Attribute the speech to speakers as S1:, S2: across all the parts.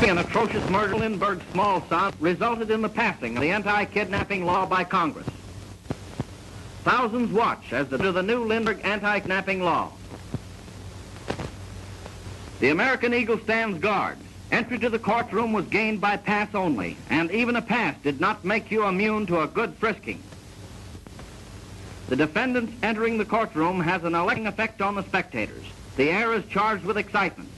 S1: An atrocious murder in Lindbergh's small son resulted in the passing of the anti-kidnapping law by Congress. Thousands watch as the new Lindbergh anti-kidnapping law. The American Eagle stands guard. Entry to the courtroom was gained by pass only, and even a pass did not make you immune to a good frisking. The defendant entering the courtroom has an electing effect on the spectators. The air is charged with excitement.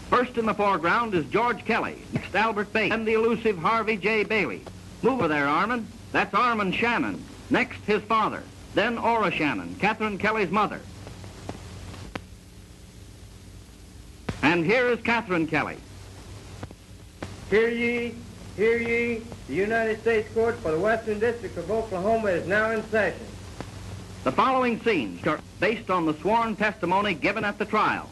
S1: First in the foreground is George Kelly, next Albert Bates, and the elusive Harvey J. Bailey. Move over there, Armand. That's Armand Shannon. Next, his father. Then Ora Shannon, Catherine Kelly's mother. And here is Catherine Kelly.
S2: Hear ye, hear ye. The United States Court for the Western District of Oklahoma is now in session.
S1: The following scenes are based on the sworn testimony given at the trial.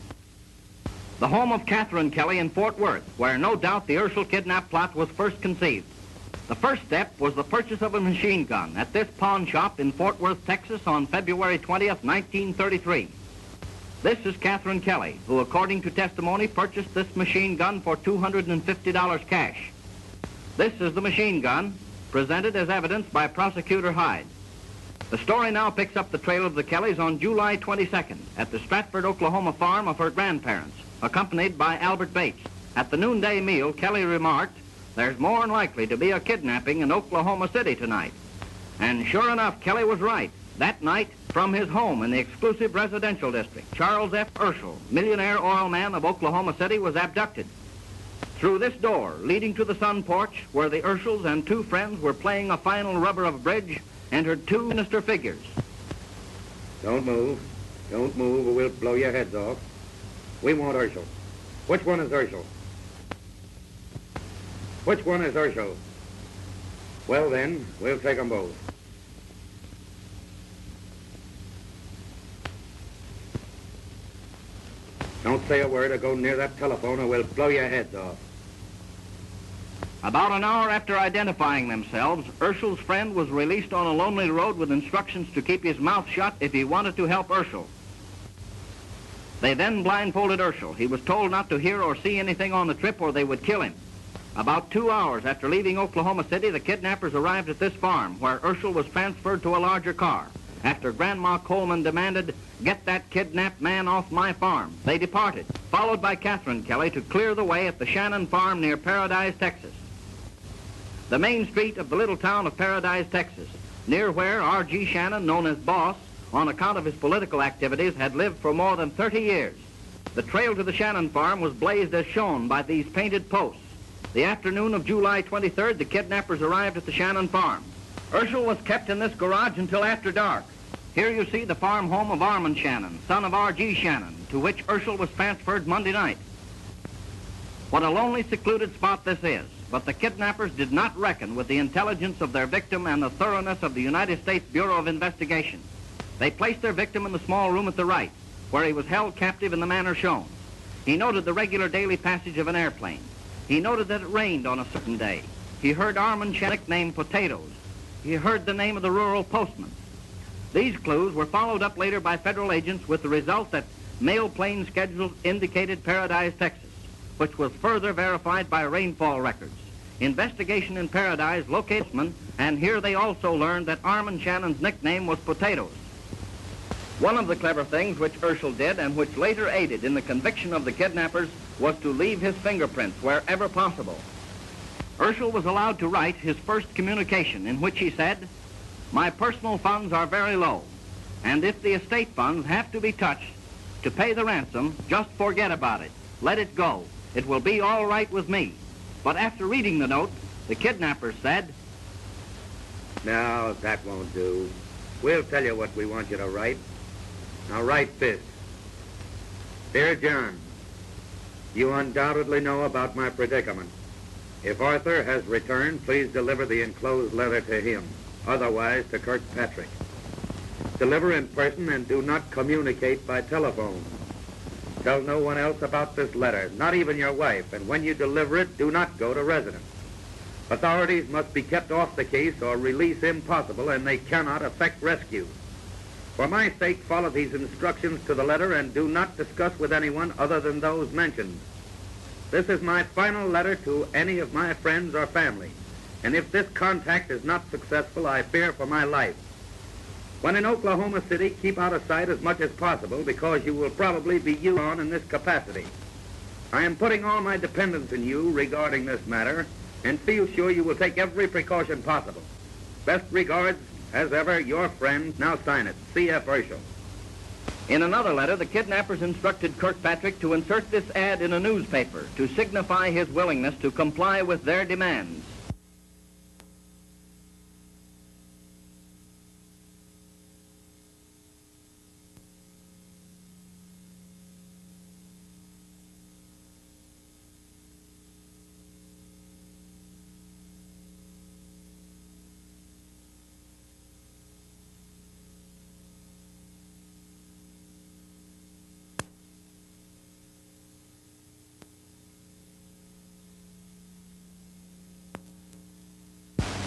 S1: The home of Catherine Kelly in Fort Worth, where no doubt the Urschel kidnap plot was first conceived. The first step was the purchase of a machine gun at this pawn shop in Fort Worth, Texas on February 20th, 1933. This is Catherine Kelly, who, according to testimony, purchased this machine gun for $250 cash. This is the machine gun, presented as evidence by Prosecutor Hyde. The story now picks up the trail of the Kellys on July 22nd at the Stratford, Oklahoma farm of her grandparents, accompanied by Albert Bates. At the noonday meal, Kelly remarked, "There's more than likely to be a kidnapping in Oklahoma City tonight." And sure enough, Kelly was right. That night, from his home in the exclusive residential district, Charles F. Urschel, millionaire oil man of Oklahoma City, was abducted. Through this door, leading to the sun porch, where the Urschels and two friends were playing a final rubber of bridge, entered two sinister figures.
S3: Don't move. Don't move or we'll blow your heads off. We want Urschel. Which one is Urschel? Which one is Urschel? Well then, we'll take them both. Don't say a word or go near that telephone or we'll blow your heads off.
S1: About an hour after identifying themselves, Urschel's friend was released on a lonely road with instructions to keep his mouth shut if he wanted to help Urschel. They then blindfolded Urschel. He was told not to hear or see anything on the trip or they would kill him. About 2 hours after leaving Oklahoma City, the kidnappers arrived at this farm, where Urschel was transferred to a larger car. After Grandma Coleman demanded, "Get that kidnapped man off my farm," they departed, followed by Catherine Kelly to clear the way at the Shannon farm near Paradise, Texas. The main street of the little town of Paradise, Texas, near where R.G. Shannon, known as Boss, on account of his political activities, had lived for more than 30 years. The trail to the Shannon farm was blazed as shown by these painted posts. The afternoon of July 23rd, the kidnappers arrived at the Shannon farm. Urschel was kept in this garage until after dark. Here you see the farm home of Armand Shannon, son of R.G. Shannon, to which Urschel was transferred Monday night. What a lonely, secluded spot this is, but the kidnappers did not reckon with the intelligence of their victim and the thoroughness of the United States Bureau of Investigation. They placed their victim in the small room at the right, where he was held captive in the manner shown. He noted the regular daily passage of an airplane. He noted that it rained on a certain day. He heard Armand Shannon nicknamed Potatoes. He heard the name of the rural postman. These clues were followed up later by federal agents with the result that mail plane schedules indicated Paradise, Texas, which was further verified by rainfall records. Investigation in Paradise located postman, and here they also learned that Armand Shannon's nickname was Potatoes. One of the clever things which Urschel did, and which later aided in the conviction of the kidnappers, was to leave his fingerprints wherever possible. Urschel was allowed to write his first communication, in which he said, "My personal funds are very low, and if the estate funds have to be touched to pay the ransom, just forget about it. Let it go. It will be all right with me." But after reading the note, the kidnappers said,
S3: "No, that won't do. We'll tell you what we want you to write. Now write this. Dear John, you undoubtedly know about my predicament. If Arthur has returned, please deliver the enclosed letter to him, otherwise to Kirkpatrick. Deliver in person and do not communicate by telephone. Tell no one else about this letter, not even your wife, and when you deliver it, do not go to residence. Authorities must be kept off the case or release impossible, and they cannot effect rescue. For my sake, follow these instructions to the letter and do not discuss with anyone other than those mentioned. This is my final letter to any of my friends or family, and if this contact is not successful, I fear for my life. When in Oklahoma City, keep out of sight as much as possible because you will probably be used on in this capacity. I am putting all my dependence in you regarding this matter and feel sure you will take every precaution possible. Best regards, as ever, your friend, now sign it, C.F. Urschel.
S1: In another letter, the kidnappers instructed Kirkpatrick to insert this ad in a newspaper to signify his willingness to comply with their demands.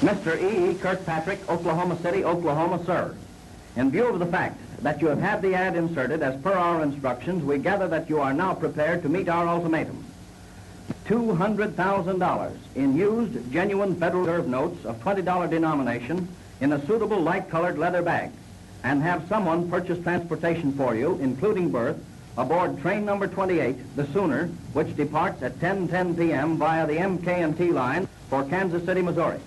S1: Mr. E.E. Kirkpatrick, Oklahoma City, Oklahoma, sir. In view of the fact that you have had the ad inserted as per our instructions, we gather that you are now prepared to meet our ultimatum. $200,000 in used, genuine Federal Reserve notes of $20 denomination in a suitable light-colored leather bag, and have someone purchase transportation for you, including berth, aboard train number 28, the Sooner, which departs at 10:10 p.m. via the MK&T line for Kansas City, Missouri.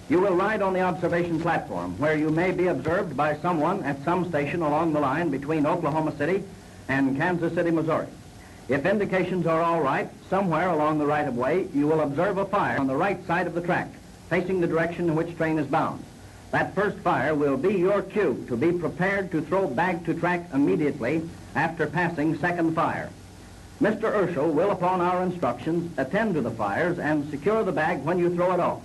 S1: You will ride on the observation platform, where you may be observed by someone at some station along the line between Oklahoma City and Kansas City, Missouri. If indications are all right, somewhere along the right-of-way, you will observe a fire on the right side of the track, facing the direction in which train is bound. That first fire will be your cue to be prepared to throw bag to track immediately after passing second fire. Mr. Urschel will, upon our instructions, attend to the fires and secure the bag when you throw it off.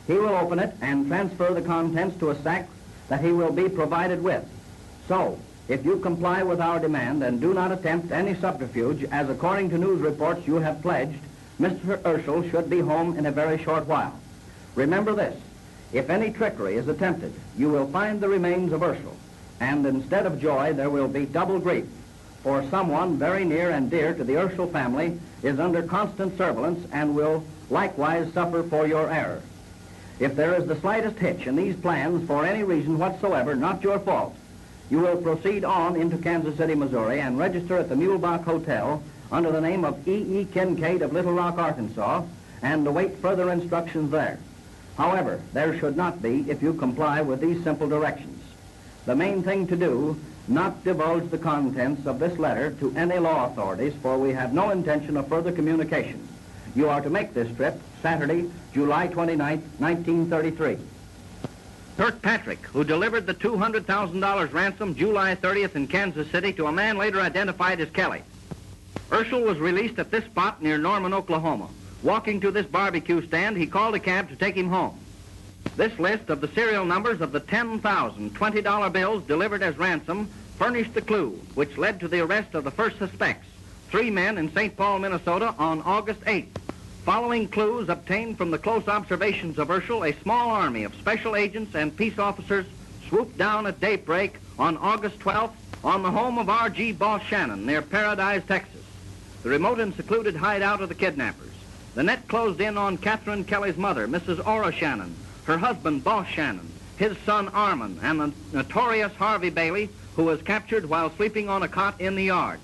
S1: He will open it and transfer the contents to a sack that he will be provided with. So, if you comply with our demand and do not attempt any subterfuge, as according to news reports you have pledged, Mr. Urschel should be home in a very short while. Remember this: if any trickery is attempted, you will find the remains of Urschel, and instead of joy, there will be double grief, for someone very near and dear to the Urschel family is under constant surveillance and will likewise suffer for your error. If there is the slightest hitch in these plans for any reason whatsoever, not your fault, you will proceed on into Kansas City, Missouri, and register at the Mulebach Hotel under the name of E.E. Kincaid of Little Rock, Arkansas, and await further instructions there. However, there should not be if you comply with these simple directions. The main thing to do, not divulge the contents of this letter to any law authorities, for we have no intention of further communication. You are to make this trip Saturday, July 29, 1933. Kirkpatrick, who delivered the $200,000 ransom July 30th in Kansas City to a man later identified as Kelly. Urschel was released at this spot near Norman, Oklahoma. Walking to this barbecue stand, he called a cab to take him home. This list of the serial numbers of the 10,000 $20 bills delivered as ransom furnished the clue which led to the arrest of the first suspects, 3 men in St. Paul, Minnesota, on August 8th. Following clues obtained from the close observations of Urschel, a small army of special agents and peace officers swooped down at daybreak on August 12th on the home of R.G. Boss Shannon near Paradise, Texas, the remote and secluded hideout of the kidnappers. The net closed in on Catherine Kelly's mother, Mrs. Ora Shannon, her husband, Boss Shannon, his son, Armin, and the notorious Harvey Bailey, who was captured while sleeping on a cot in the yard.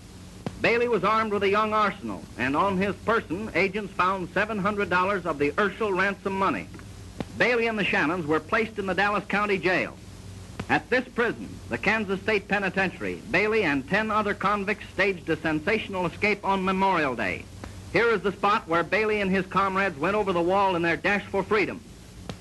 S1: Bailey was armed with a young arsenal, and on his person, agents found $700 of the Urschel ransom money. Bailey and the Shannons were placed in the Dallas County Jail. At this prison, the Kansas State Penitentiary, Bailey and 10 other convicts staged a sensational escape on Memorial Day. Here is the spot where Bailey and his comrades went over the wall in their dash for freedom.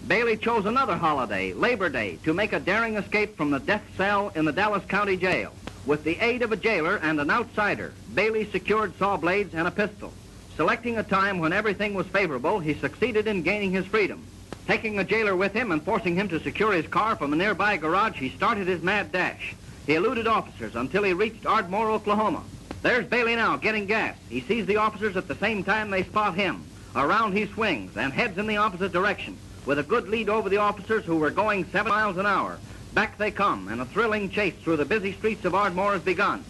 S1: Bailey chose another holiday, Labor Day, to make a daring escape from the death cell in the Dallas County Jail. With the aid of a jailer and an outsider, Bailey secured saw blades and a pistol. Selecting a time when everything was favorable, he succeeded in gaining his freedom. Taking a jailer with him and forcing him to secure his car from a nearby garage, he started his mad dash. He eluded officers until he reached Ardmore, Oklahoma. There's Bailey now, getting gas. He sees the officers at the same time they spot him. Around he swings and heads in the opposite direction, with a good lead over the officers who were going 7 miles an hour. Back they come, and a thrilling chase through the busy streets of Ardmore has begun.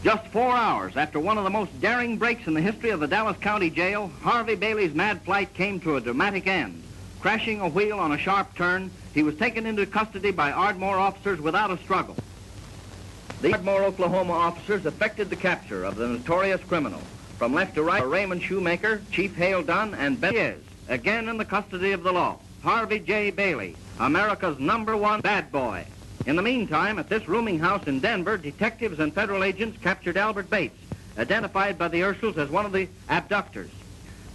S1: Just 4 hours after one of the most daring breaks in the history of the Dallas County Jail, Harvey Bailey's mad flight came to a dramatic end. Crashing a wheel on a sharp turn, he was taken into custody by Ardmore officers without a struggle. The Ardmore, Oklahoma officers effected the capture of the notorious criminal. From left to right, Raymond Shoemaker, Chief Hale Dunn, and Ben is, again in the custody of the law, Harvey J. Bailey, America's #1 bad boy. In the meantime, at this rooming house in Denver, detectives and federal agents captured Albert Bates, identified by the Urschels as one of the abductors.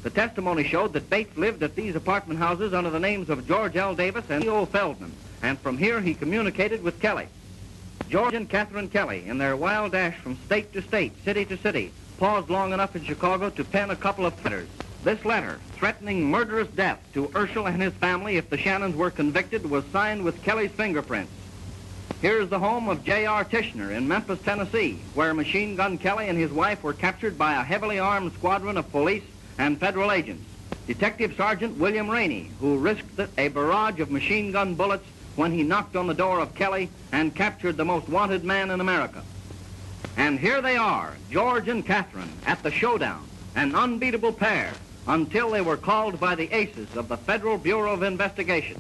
S1: The testimony showed that Bates lived at these apartment houses under the names of George L. Davis and E.O. Feldman, and from here he communicated with Kelly. George and Catherine Kelly, in their wild dash from state to state, city to city, paused long enough in Chicago to pen a couple of letters. This letter, threatening murderous death to Urschel and his family if the Shannons were convicted, was signed with Kelly's fingerprints. Here's the home of J.R. Tishner in Memphis, Tennessee, where Machine Gun Kelly and his wife were captured by a heavily armed squadron of police and federal agents. Detective Sergeant William Rainey, who risked a barrage of machine gun bullets when he knocked on the door of Kelly and captured the most wanted man in America. And here they are, George and Catherine, at the showdown, an unbeatable pair, until they were called by the aces of the Federal Bureau of Investigation.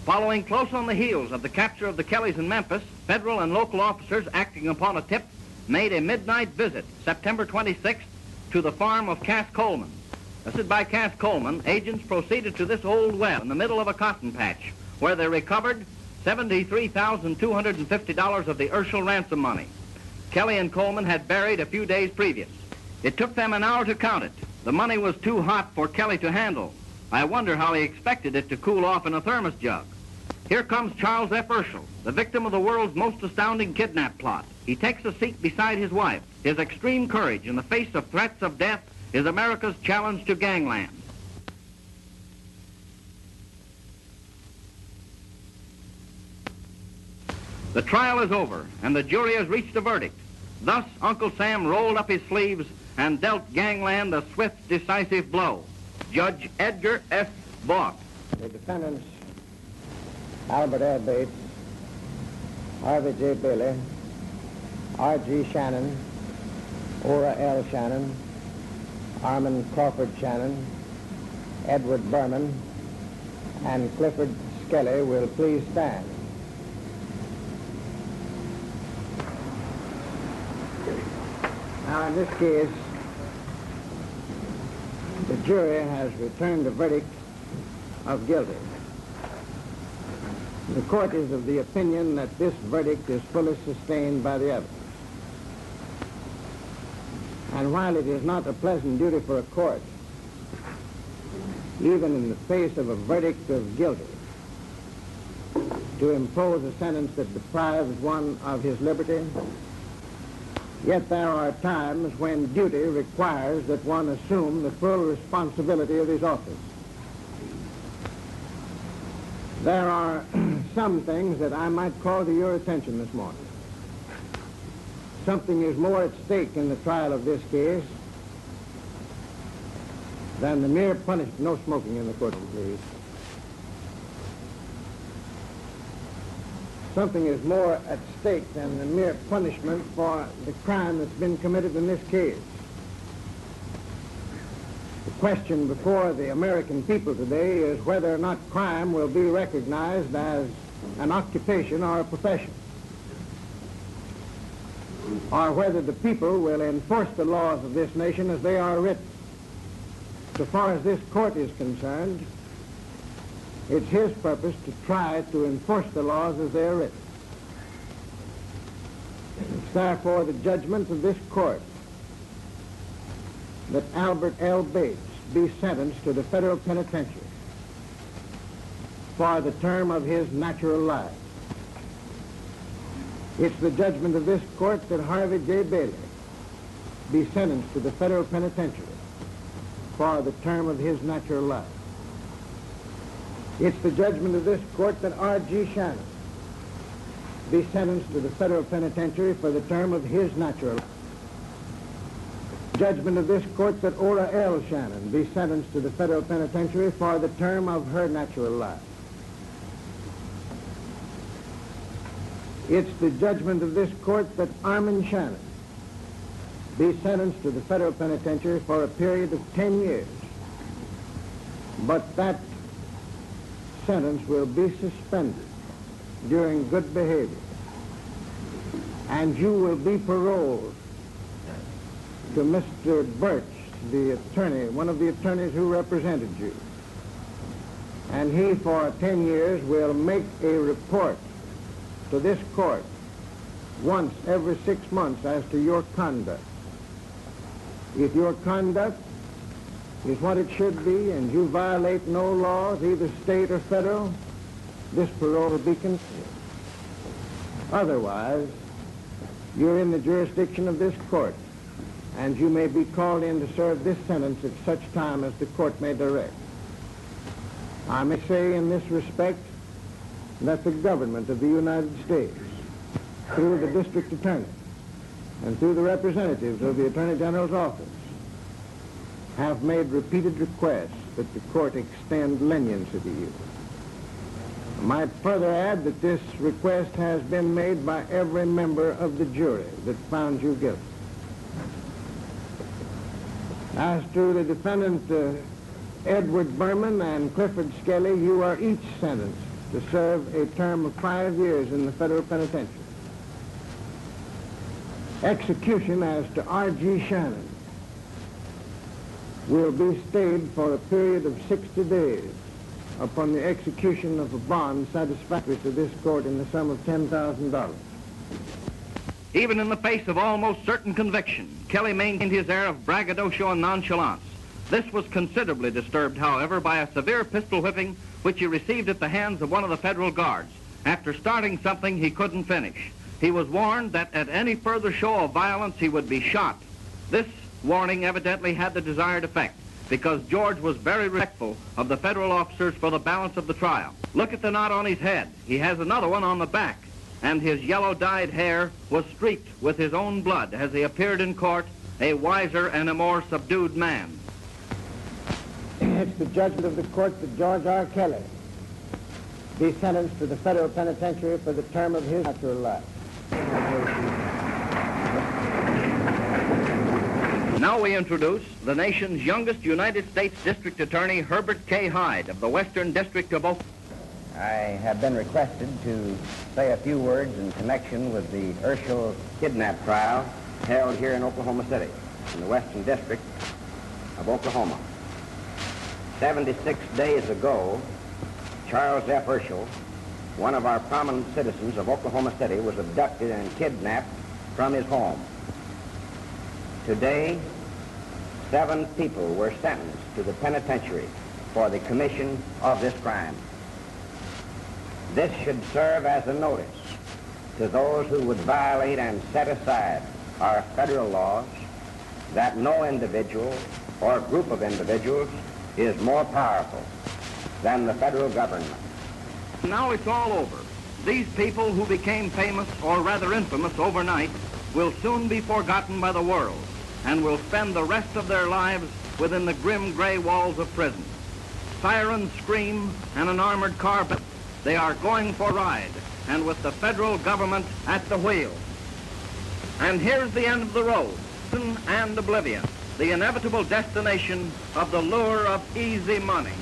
S1: Following close on the heels of the capture of the Kellys in Memphis, federal and local officers acting upon a tip made a midnight visit, September 26th, to the farm of Cass Coleman. Assisted by Cass Coleman, agents proceeded to this old well in the middle of a cotton patch, where they recovered $73,250 of the Urschel ransom money Kelly and Coleman had buried a few days previous. It took them an hour to count it. The money was too hot for Kelly to handle. I wonder how he expected it to cool off in a thermos jug. Here comes Charles F. Urschel, the victim of the world's most astounding kidnap plot. He takes a seat beside his wife. His extreme courage in the face of threats of death is America's challenge to gangland. The trial is over, and the jury has reached a verdict. Thus, Uncle Sam rolled up his sleeves and dealt gangland a swift, decisive blow. Judge Edgar F. Vaught.
S4: The defendants, Albert L. Bates, Harvey J. Bailey, R.G. Shannon, Ora L. Shannon, Armand Crawford Shannon, Edward Berman, and Clifford Skelly will please stand. Now, in this case, the jury has returned a verdict of guilty. The court is of the opinion that this verdict is fully sustained by the evidence. And while it is not a pleasant duty for a court, even in the face of a verdict of guilty, to impose a sentence that deprives one of his liberty, yet there are times when duty requires that one assume the full responsibility of his office. There are some things that I might call to your attention this morning. Something is more at stake in the trial of this case than the mere punishment. No smoking in the courtroom, please. Something is more at stake than the mere punishment for the crime that's been committed in this case. The question before the American people today is whether or not crime will be recognized as an occupation or a profession, or whether the people will enforce the laws of this nation as they are written. So far as this court is concerned, it's his purpose to try to enforce the laws as they are written. It's therefore the judgment of this court that Albert L. Bates be sentenced to the federal penitentiary for the term of his natural life. It's the judgment of this court that Harvey J. Bailey be sentenced to the federal penitentiary for the term of his natural life. It's the judgment of this court that R.G. Shannon be sentenced to the federal penitentiary for the term of his natural life. Judgment of this court that Ora L. Shannon be sentenced to the federal penitentiary for the term of her natural life. It's the judgment of this court that Armand Shannon be sentenced to the federal penitentiary for a period of 10 years. But that sentence will be suspended during good behavior, and you will be paroled to Mr. Birch, the attorney, one of the attorneys who represented you. And he, for 10 years, will make a report to this court once every 6 months as to your conduct. If your conduct is what it should be and you violate no laws, either state or federal, this parole will be considered. Otherwise, you're in the jurisdiction of this court, and you may be called in to serve this sentence at such time as the court may direct. I may say in this respect that the government of the United States, through the district attorney and through the representatives of the Attorney General's office, have made repeated requests that the court extend leniency to you. I might further add that this request has been made by every member of the jury that found you guilty. As to the defendant Edward Berman and Clifford Skelly, you are each sentenced to serve a term of 5 years in the federal penitentiary. Execution as to R.G. Shannon will be stayed for a period of 60 days upon the execution of a bond satisfactory to this court in the sum of $10,000.
S1: Even in the face of almost certain conviction, Kelly maintained his air of braggadocio and nonchalance. This was considerably disturbed, however, by a severe pistol whipping which he received at the hands of one of the federal guards after starting something he couldn't finish. He was warned that at any further show of violence he would be shot. This warning evidently had the desired effect, because George was very respectful of the federal officers for the balance of the trial. Look at the knot on his head. He has another one on the back, and his yellow-dyed hair was streaked with his own blood as he appeared in court, a wiser and a more subdued man.
S4: It's the judgment of the court that George R. Kelly be sentenced to the federal penitentiary for the term of his natural life.
S1: Now we introduce the nation's youngest United States District Attorney, Herbert K. Hyde of the Western District of Oklahoma.
S5: I have been requested to say a few words in connection with the Urschel kidnap trial held here in Oklahoma City, in the Western District of Oklahoma. 76 days ago, Charles F. Urschel, one of our prominent citizens of Oklahoma City, was abducted and kidnapped from his home. Today, 7 people were sentenced to the penitentiary for the commission of this crime. This should serve as a notice to those who would violate and set aside our federal laws that no individual or group of individuals is more powerful than the federal government.
S1: Now it's all over. These people who became famous, or rather infamous, overnight will soon be forgotten by the world and will spend the rest of their lives within the grim gray walls of prison. Sirens scream and an armored car, but they are going for a ride, and with the federal government at the wheel. And here's the end of the road, prison and oblivion, the inevitable destination of the lure of easy money.